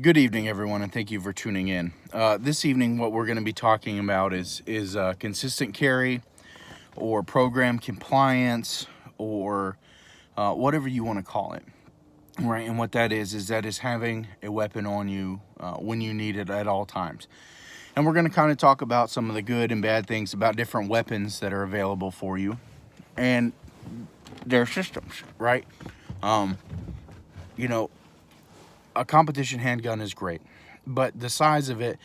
Good evening, everyone, and thank you for tuning in. This evening, what we're going to be talking about is consistent carry, or program compliance, or whatever you want to call it, right? And what that is having a weapon on you when you need it at all times. And we're going to kind of talk about some of the good and bad things about different weapons that are available for you and their systems, right? Um, you know, a competition handgun is great, but the size of it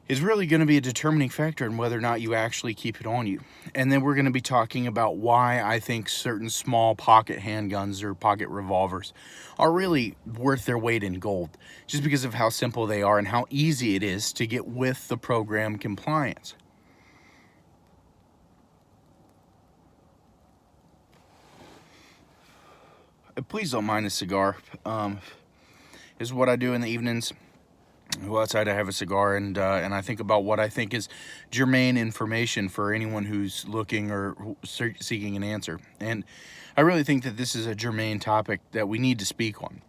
is really going to be a determining factor in whether or not you actually keep it on you. And then we're going to be talking about why I think certain small pocket handguns or pocket revolvers are really worth their weight in gold, just because of how simple they are and how easy it is to get with the program compliance. Please don't mind a cigar. Is what I do in the evenings. Go outside, I have a cigar, and I think about what I think is germane information for anyone who's looking or seeking an answer. And I really think that this is a germane topic that we need to speak on,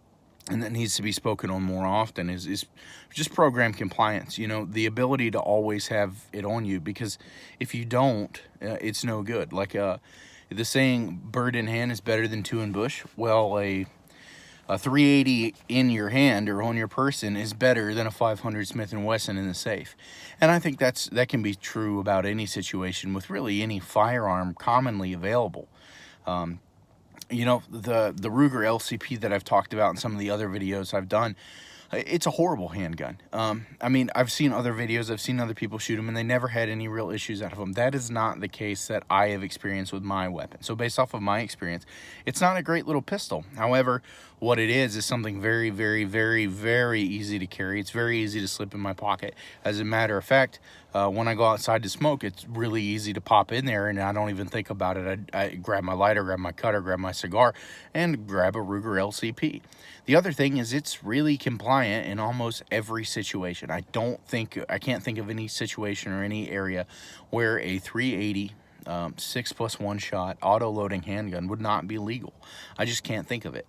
and that needs to be spoken on more often. Is just program compliance. The ability to always have it on you, because if you don't, it's no good. Like the saying, "Bird in hand is better than two in bush." Well, a 380 in your hand or on your person is better than a 500 Smith & Wesson in the safe. And I think that can be true about any situation with really any firearm commonly available. The Ruger LCP that I've talked about in some of the other videos I've done, it's a horrible handgun. I've seen other videos, I've seen other people shoot them, and they never had any real issues out of them. That is not the case that I have experienced with my weapon. So based off of my experience, it's not a great little pistol. However, what it is something very, very, very, very easy to carry. It's very easy to slip in my pocket. As a matter of fact, when I go outside to smoke, it's really easy to pop in there, and I don't even think about it. I grab my lighter, grab my cutter, grab my cigar, and grab a Ruger LCP. The other thing is it's really compliant in almost every situation. I can't think of any situation or any area where a 380 6+1 shot auto loading handgun would not be legal. I just can't think of it.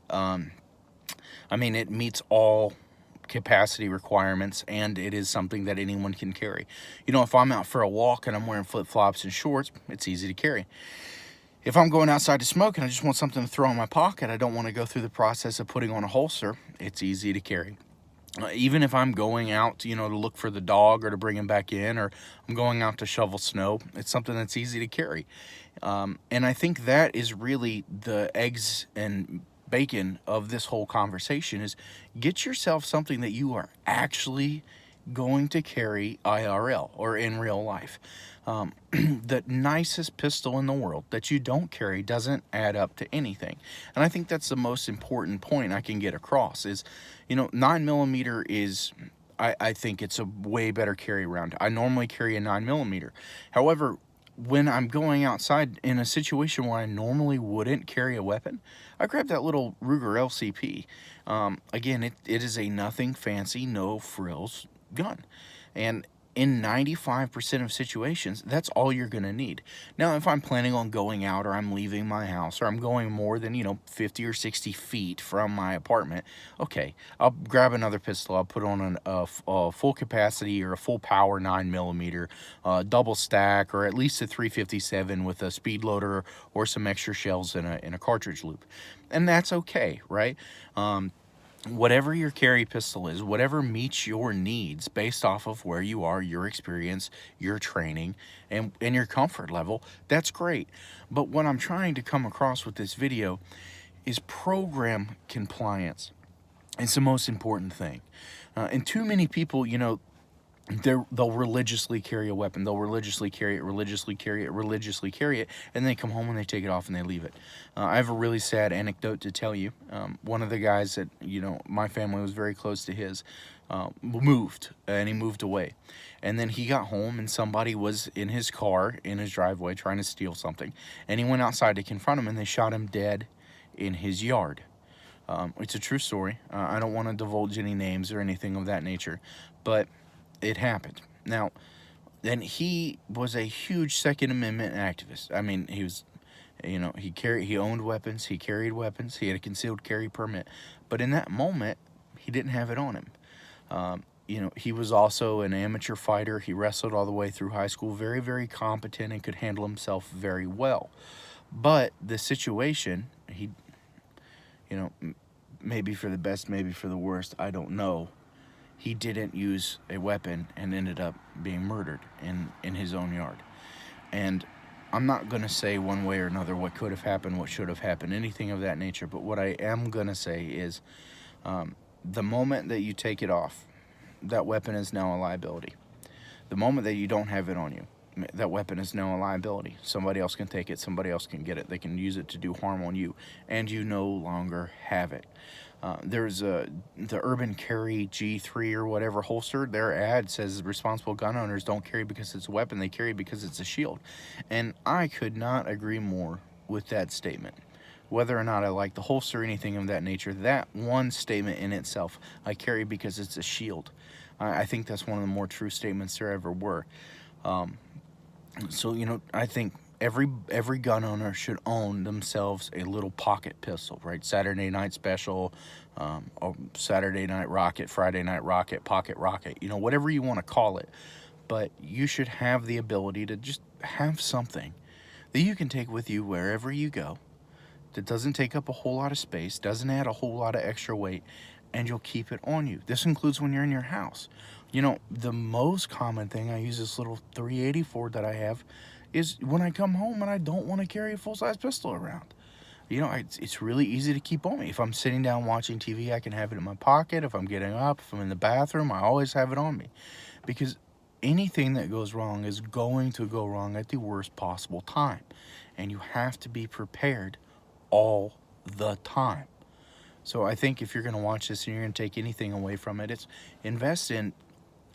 It meets all capacity requirements, and it is something that anyone can carry. If I'm out for a walk and I'm wearing flip-flops and shorts, it's easy to carry. If I'm going outside to smoke and I just want something to throw in my pocket, I don't want to go through the process of putting on a holster, it's easy to carry. Even if I'm going out, to look for the dog or to bring him back in, or I'm going out to shovel snow, it's something that's easy to carry. And I think that is really the eggs and bacon of this whole conversation, is get yourself something that you are actually going to carry IRL or in real life. The nicest pistol in the world that you don't carry doesn't add up to anything. And I think that's the most important point I can get across is, 9mm is, I think it's a way better carry round. I normally carry a 9mm. However, when I'm going outside in a situation where I normally wouldn't carry a weapon, I grab that little Ruger LCP. Again, it is a nothing fancy, no frills gun. And in 95% of situations, that's all you're going to need. Now, if I'm planning on going out, or I'm leaving my house, or I'm going more than, 50 or 60 feet from my apartment, okay, I'll grab another pistol. I'll put on a full capacity or a full power 9mm, double stack, or at least a 357 with a speed loader or some extra shells in a cartridge loop. And that's okay, right? Whatever your carry pistol is, whatever meets your needs based off of where you are, your experience, your training, and your comfort level, that's great. But what I'm trying to come across with this video is program compliance. It's the most important thing. And too many people, they'll religiously carry a weapon. They'll religiously carry it, religiously carry it, religiously carry it, and they come home and they take it off and they leave it. I have a really sad anecdote to tell you. One of the guys that, my family was very close to his, moved, and he moved away. And then he got home and somebody was in his car, in his driveway, trying to steal something. And he went outside to confront him, and they shot him dead in his yard. It's a true story. I don't want to divulge any names or anything of that nature, but it happened. Now, then he was a huge Second Amendment activist. He was, he owned weapons, he carried weapons, he had a concealed carry permit. But in that moment, he didn't have it on him. You know, he was also an amateur fighter. He wrestled all the way through high school, very, very competent and could handle himself very well. But the situation, he, you know, maybe for the best, maybe for the worst, I don't know. He didn't use a weapon and ended up being murdered in his own yard. And I'm not going to say one way or another what could have happened, what should have happened, anything of that nature. But what I am going to say is the moment that you take it off, that weapon is now a liability. The moment that you don't have it on you, that weapon is now a liability. Somebody else can take it, somebody else can get it. They can use it to do harm on you, and you no longer have it. There's the Urban Carry G3 or whatever holster. Their ad says responsible gun owners don't carry because it's a weapon, they carry because it's a shield. And I could not agree more with that statement. Whether or not I like the holster or anything of that nature, that one statement in itself, I carry because it's a shield. I think that's one of the more true statements there ever were. So, you know, I think every gun owner should own themselves a little pocket pistol, right? Saturday night special, Saturday night rocket, Friday night rocket, pocket rocket, you know, whatever you want to call it. But you should have the ability to just have something that you can take with you wherever you go, that doesn't take up a whole lot of space, doesn't add a whole lot of extra weight, and you'll keep it on you. This includes when you're in your house. You know, the most common thing, I use this little 384 that I have, is when I come home and I don't want to carry a full-size pistol around. You know, it's really easy to keep on me. If I'm sitting down watching TV, I can have it in my pocket. If I'm getting up, if I'm in the bathroom, I always have it on me. Because anything that goes wrong is going to go wrong at the worst possible time. And you have to be prepared all the time. So I think if you're going to watch this and you're going to take anything away from it, it's invest in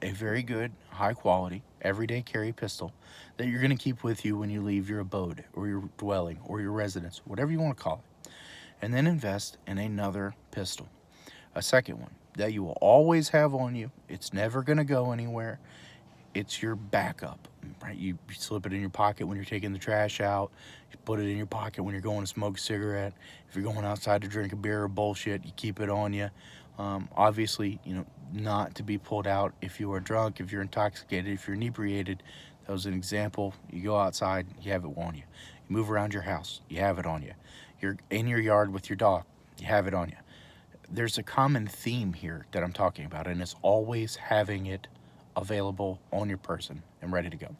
a very good, high quality, everyday carry pistol that you're going to keep with you when you leave your abode or your dwelling or your residence, whatever you want to call it. And then invest in another pistol, a second one that you will always have on you. It's never going to go anywhere. It's your backup, right? You slip it in your pocket when you're taking the trash out. You put it in your pocket when you're going to smoke a cigarette. If you're going outside to drink a beer or bullshit, you keep it on you. Obviously, you know, not to be pulled out if you are drunk, if you're intoxicated, if you're inebriated. That was an example. You go outside, you have it on you. You move around your house, you have it on you. You're in your yard with your dog, you have it on you. There's a common theme here that I'm talking about, and it's always having it available on your person and ready to go.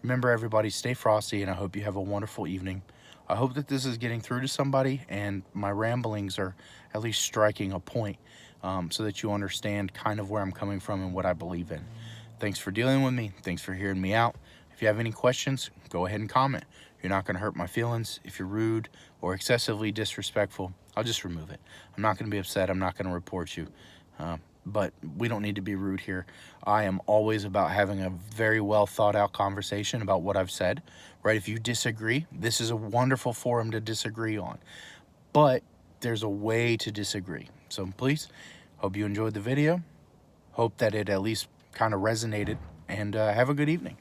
Remember, everybody, stay frosty, and I hope you have a wonderful evening. I hope that this is getting through to somebody and my ramblings are at least striking a point so that you understand kind of where I'm coming from and what I believe in. Thanks for dealing with me. Thanks for hearing me out. If you have any questions, go ahead and comment. You're not going to hurt my feelings. If you're rude or excessively disrespectful, I'll just remove it. I'm not going to be upset. I'm not going to report you. But we don't need to be rude here. I am always about having a very well thought out conversation about what I've said, right? If you disagree, this is a wonderful forum to disagree on, but there's a way to disagree. So please, hope you enjoyed the video. Hope that it at least kind of resonated, and have a good evening.